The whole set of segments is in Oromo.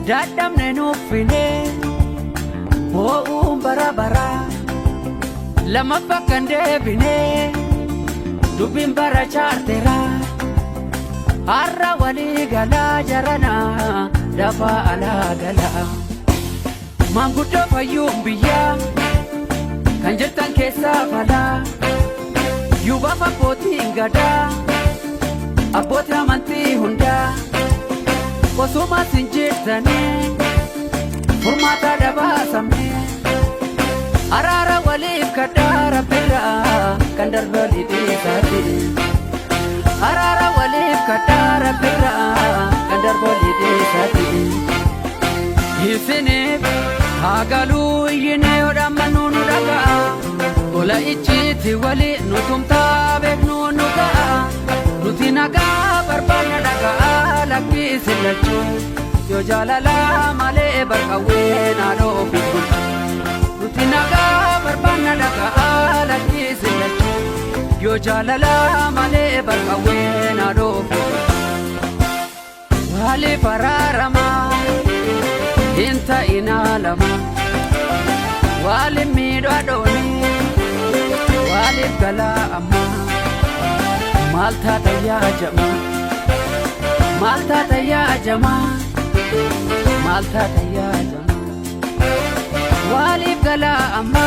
dadhabne nuffine boo'uun bara bara lammaffaa kan deebine dubbiin bara chaarteera har'a walii galaa jarana dafaa alaa galaa maanguddoo fayyuun biyyaa kan jirtan keessaa falaa yuubaaf abbootiin gadaa abbootii amantii hundaa Kosuma sinjirtani furmaata dabaasamne araara waliif kadhaara bira kan darbali dhiisaati araara waliif kadhaara bira kan darbali dhiisaati isiniif haagaluu iyyine odhammannu nu dhaga'a gola icciitti wali nutumtaa beeknu nu ga'a nuti nagaa barbaanna dhaga'a lakkisi lachuu yoo jaalala malee barqawwee naadoo ofiitu nuti nagaa barbaanna dhaga'a lakkisi lachuu yoo jaalala malee barqawwee naadoo ofiitu waliif araaramaa hin ta'inaa lama waliif miidhaa dhoonii waliif galaa ammaa Malta tayya jama Malta tayya jama Malta tayya jama Walif gala amma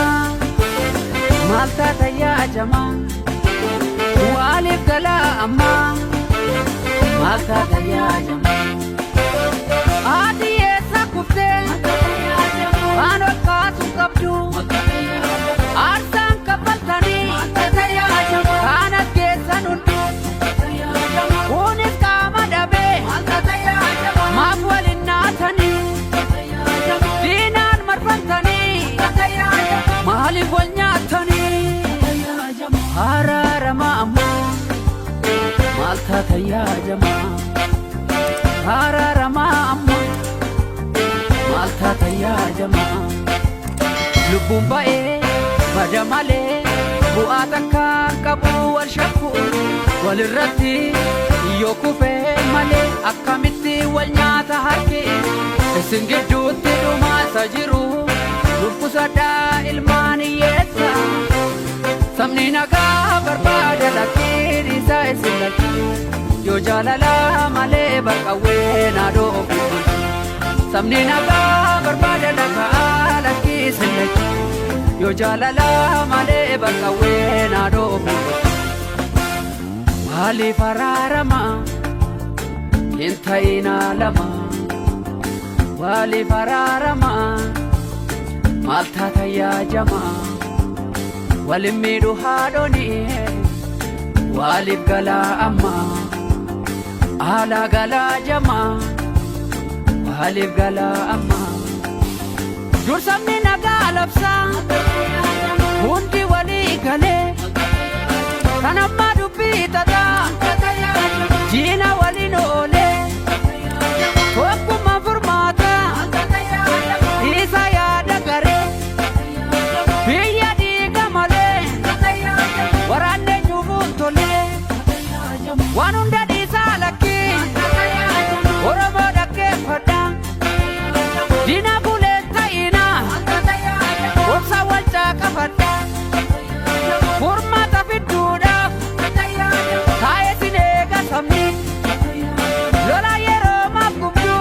Malta tayya jama Walif gala amma Malta tayya jama Adiye sakufte Anol kasu kabdu Arsan kapaltani Kanat kesan undu Unis kama dabe Maaf walin naatani Diinaan marfantani Maaliif wal nyaatani Haraarama amma Maal taatayyaa jamaa Haraarama amma Maal taatayyaa jamaa Lubbuun ba'ee bada malee bu'aa takkaan qabu wal shakku walirratti yoo kufee malee akkamitti wal nyaata harki isin gidduutti dhumaasa jiru lubbusadhaa ilmaan hiyyeessa sabni nagaa barbaada lakkiin isaa isin lachuu yoo jaalala malee barqawwee naadoo ofiitu sabni nagaa barbaada lakaa lakkii isin lachuu yoo jaalala malee barqawwee naadoo ofiitu Waliif araarama hin ta'inaa lama waliif araarama maal taatayyaa jama walin miidhu haadhoni waliif galaa amma alaa galaa jama waliif galaa amma dursamni nagaa labsaa hundi walii galee kan ammaa dubbii tataa jiina waliin oolee tokkummaa furmaataa isa yaada garee biyya dhiiga malee waraanne nyuufuun tolee waan hunda dhiisaa lakkii Oromoo dhaggeeffadha diina buleen ta'inaa obsa wal caaqafadha furmaata fidduudhaaf taa'ee sin eega sabni lola yeroo maaf gubduu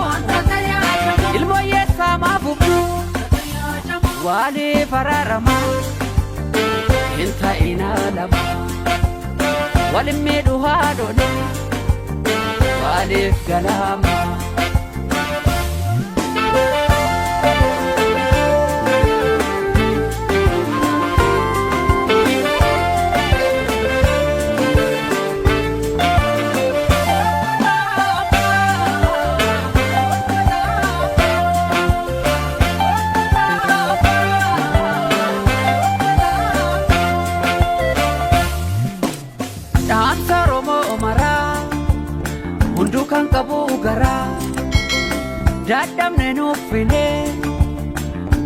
ilmoo hiyyeessaa maaf gubduu waliif araarama hin ta'inaa lama walin miidhu haadhoni waliif galaama Hundukan qabu garaa dadhabne nuffine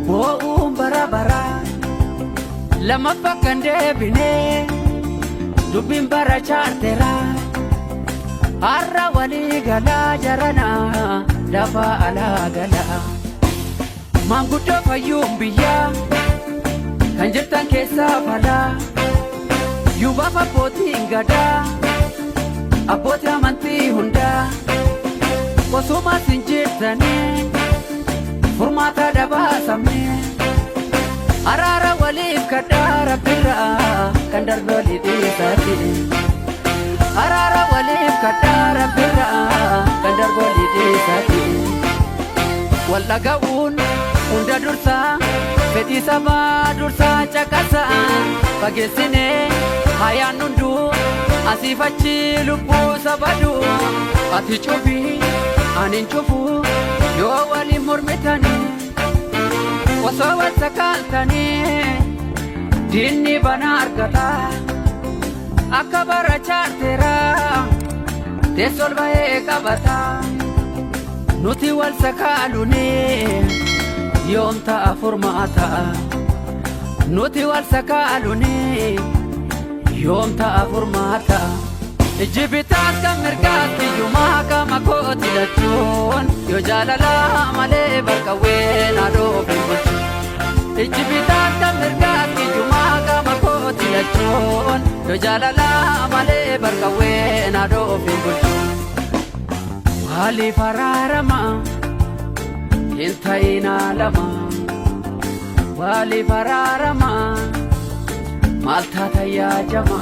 boo'uun bara bara lammaffaa kan deebine dubbiin bara chaarteera har'a walii galaa jarana dafaa alaa gala'a. Maanguddoo fayyuun biyyaa kan jirtan keessaa falaa yuubaaf abbootiin gadaa abbootii amantii hundaa qosumaas hin jirtanii furmaata dabaasamne araara waliif kadhaa Rabbiirraa kan darbe walii dhiisaati. Araara waliif kadhaa Rabbiirraa kan darbe walii dhiisaati. Wal dhaga'uun hunda dursaa fedhii sabaa dursaa caqasaa fageessinee hayaan hunduu asiif achi lubbuu sabaduu ati cubii ani cufu yoo waliin mormitanii osoo wal sakaaltanii diinni bana argataa akka bara chaarteeraa teessol ba'ee qabataa nuti wal sakaalunee yoom ta'a furmaata nuti wal sakaalunee yoom ta'a furmaata. Ijji bitaas kan mirgaas biyyumaa qama kooti lachuun yoo jaalalaa malee barqawween haadhoof hin bulchu. Ijji bitaas kan mirgaas biyyumaa qama kooti lachuun yoo jaalalaa malee barqawween haadhoof hin bulchu. Maaliif araarama hin ta'inaa lama maaliif araarama maal taata yaajama.